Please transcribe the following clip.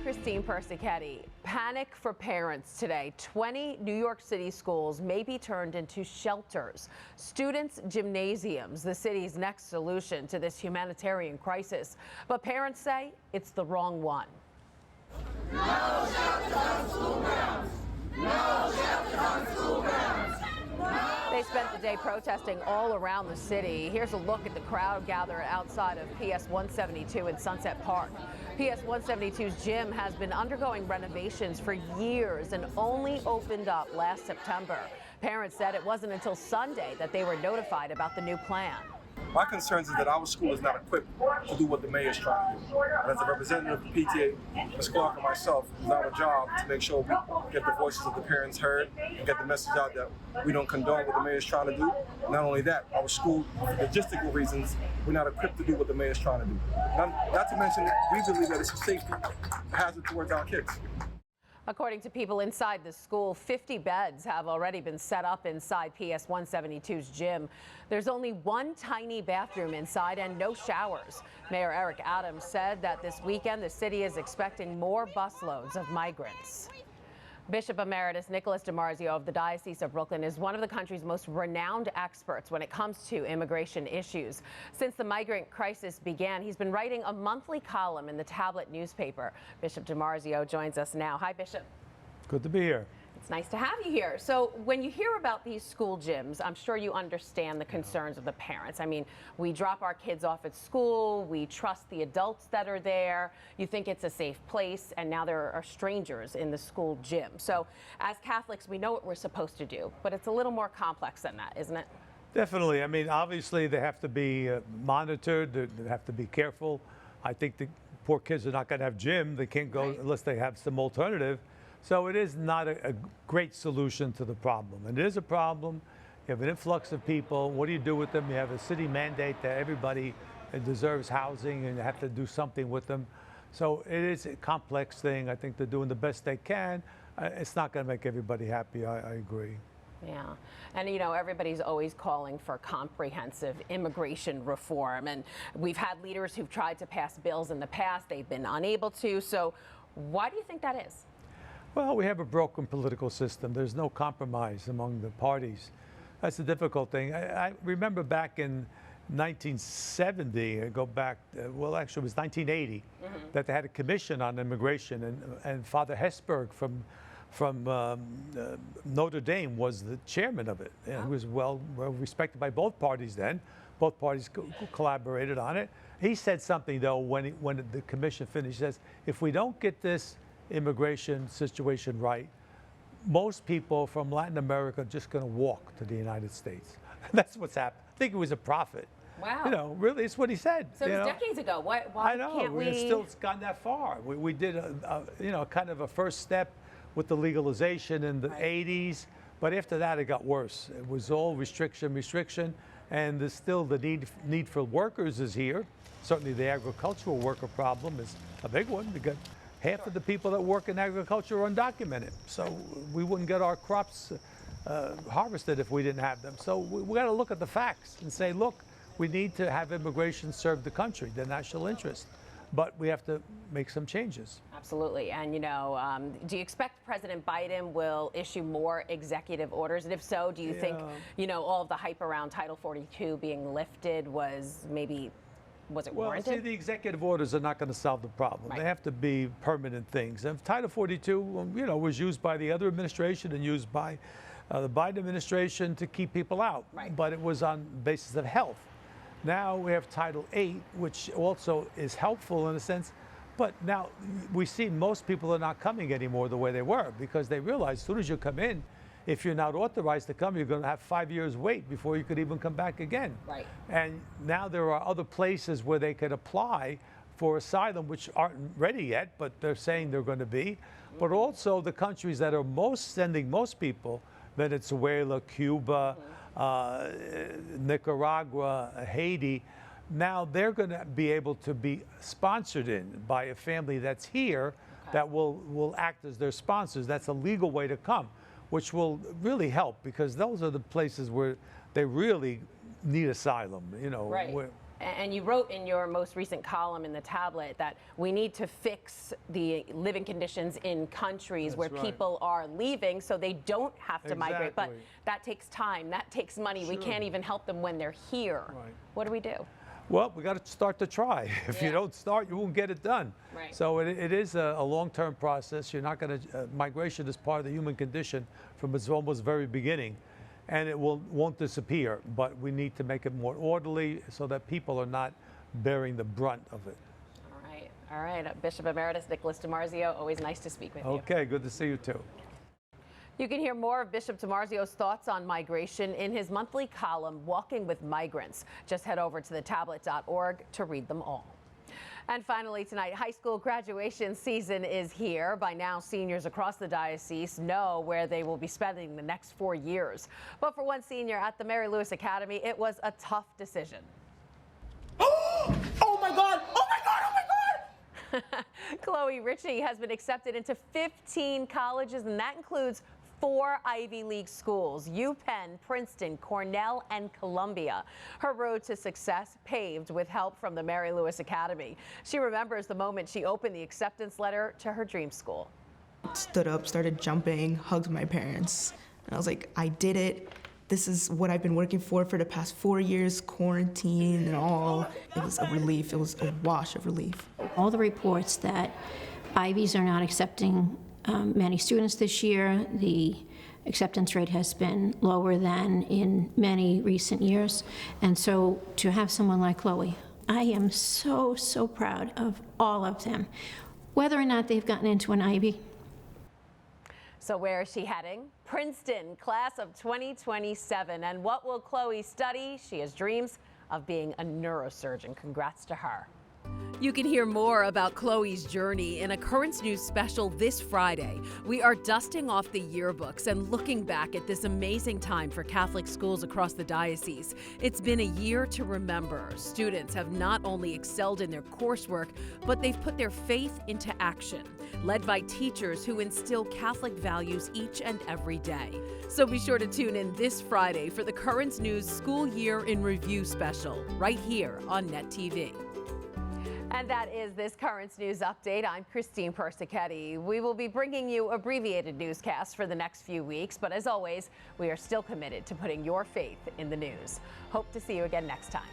Christine Persichetti. Panic for parents today. 20 New York City schools may be turned into shelters. Students' gymnasiums, the city's next solution to this humanitarian crisis. But parents say it's the wrong one. No shelters on school grounds. No shelters on school grounds. They spent the day protesting all around the city. Here's a look at the crowd gathered outside of PS 172 in Sunset Park. PS 172's gym has been undergoing renovations for years and only opened up last September. Parents said it wasn't until Sunday that they were notified about the new plan. My concern is that our school is not equipped to do what the mayor is trying to do. And as a representative of the PTA, Ms. Clark and myself, it's our job to make sure we get the voices of the parents heard and get the message out that we don't condone what the mayor is trying to do. Not only that, our school, for logistical reasons, we're not equipped to do what the mayor is trying to do. Not to mention, we believe that it's a safety hazard towards our kids. According to people inside the school, 50 beds have already been set up inside PS 172's gym. There's only one tiny bathroom inside and no showers. Mayor Eric Adams said that this weekend the city is expecting more busloads of migrants. Bishop Emeritus Nicholas DiMarzio of the Diocese of Brooklyn is one of the country's most renowned experts when it comes to immigration issues. Since the migrant crisis began, he's been writing a monthly column in the Tablet newspaper. Bishop DiMarzio joins us now. Hi, Bishop. Good to be here. It's nice to have you here. So when you hear about these school gyms, I'm sure you understand the concerns of the parents. I mean, we drop our kids off at school, we trust the adults that are there, you think it's a safe place, and now there are strangers in the school gym. So as Catholics, we know what we're supposed to do, but it's a little more complex than that, isn't it? Definitely. I mean, obviously they have to be monitored, they have to be careful. I think the poor kids are not going to have gym. They can't go unless they have some alternative. So it is not a great solution to the problem. And it is a problem. You have an influx of people. What do you do with them? You have a city mandate that everybody deserves housing and you have to do something with them. So it is a complex thing. I think they're doing the best they can. It's not going to make everybody happy. I agree. Yeah. And, you know, everybody's always calling for comprehensive immigration reform. And we've had leaders who've tried to pass bills in the past. They've been unable to. So why do you think that is? Well, we have a broken political system. There's no compromise among the parties. That's the difficult thing. I remember back in 1970, I go back, well, actually it was 1980, that they had a commission on immigration, and Father Hesburgh from Notre Dame was the chairman of it. And he was well respected by both parties then. Both parties collaborated on it. He said something, though, when the commission finished. He says, if we don't get this immigration situation right, most people from Latin America are just going to walk to the United States. That's what's happened. I think it was a prophet. Wow. You know, really, it's what he said. So it was decades ago. Why I know. Can't we? It's still gone that far. We did you know, kind of a first step with the legalization in the 80s, but after that it got worse. It was all restriction, and there's still the need for workers is here. Certainly the agricultural worker problem is a big one because half of the people that work in agriculture are undocumented. So we wouldn't get our crops harvested if we didn't have them. So we got to look at the facts and say, look, we need to have immigration serve the country, the national interest. But we have to make some changes. Absolutely. And, you know, do you expect President Biden will issue more executive orders? And if so, do you think, you know, all of the hype around Title 42 being lifted was it warranted? Well, see, the executive orders are not going to solve the problem. They have to be permanent things. And Title 42, you know, was used by the other administration and used by the Biden administration to keep people out. But it was on basis of health. Now we have Title 8, which also is helpful in a sense. But now we see most people are not coming anymore the way they were because they realize as soon as you come in, if you're not authorized to come, you're going to have 5 years wait before you could even come back again. Right. And now there are other places where they could apply for asylum, which aren't ready yet, but they're saying they're going to be. But also the countries that are sending most people, Venezuela, Cuba, Nicaragua, Haiti, now they're going to be able to be sponsored in by a family that's here that will act as their sponsors. That's a legal way to come, which will really help because those are the places where they really need asylum, you know. Right. And you wrote in your most recent column in the tablet that we need to fix the living conditions in countries where people are leaving so they don't have to migrate. But that takes time, that takes money. We can't even help them when they're here. What do we do? Well, we got to start to try. If you don't start, you won't get it done. So it is a long-term process. You're not going to, migration is part of the human condition from its almost very beginning. And it won't disappear, but we need to make it more orderly so that people are not bearing the brunt of it. All right. Bishop Emeritus Nicholas DiMarzio, always nice to speak with you. Okay, good to see you too. You can hear more of Bishop DiMarzio's thoughts on migration in his monthly column, Walking with Migrants. Just head over to thetablet.org to read them all. And finally tonight, high school graduation season is here. By now, seniors across the diocese know where they will be spending the next 4 years. But for one senior at the Mary Louis Academy, it was a tough decision. Oh my God! Oh my God! Oh my God! Chloe Ritchie has been accepted into 15 colleges, and that includes 4 Ivy League schools: UPenn, Princeton, Cornell, and Columbia. Her road to success paved with help from the Mary Louis Academy. She remembers the moment she opened the acceptance letter to her dream school. Stood up, started jumping, hugged my parents, and I was like, I did it. This is what I've been working for the past 4 years, quarantine and all. It was a relief. It was a wash of relief. All the reports that Ivies are not accepting many students this year. The acceptance rate has been lower than in many recent years. And so to have someone like Chloe, I am so, so proud of all of them, whether or not they've gotten into an Ivy. So where is she heading? Princeton, class of 2027. And what will Chloe study? She has dreams of being a neurosurgeon. Congrats to her. You can hear more about Chloe's journey in a Currents News special this Friday. We are dusting off the yearbooks and looking back at this amazing time for Catholic schools across the diocese. It's been a year to remember. Students have not only excelled in their coursework, but they've put their faith into action, led by teachers who instill Catholic values each and every day. So be sure to tune in this Friday for the Currents News School Year in Review special, right here on Net TV. And that is this Currents News update. I'm Christine Persichetti. We will be bringing you abbreviated newscasts for the next few weeks, but as always, we are still committed to putting your faith in the news. Hope to see you again next time.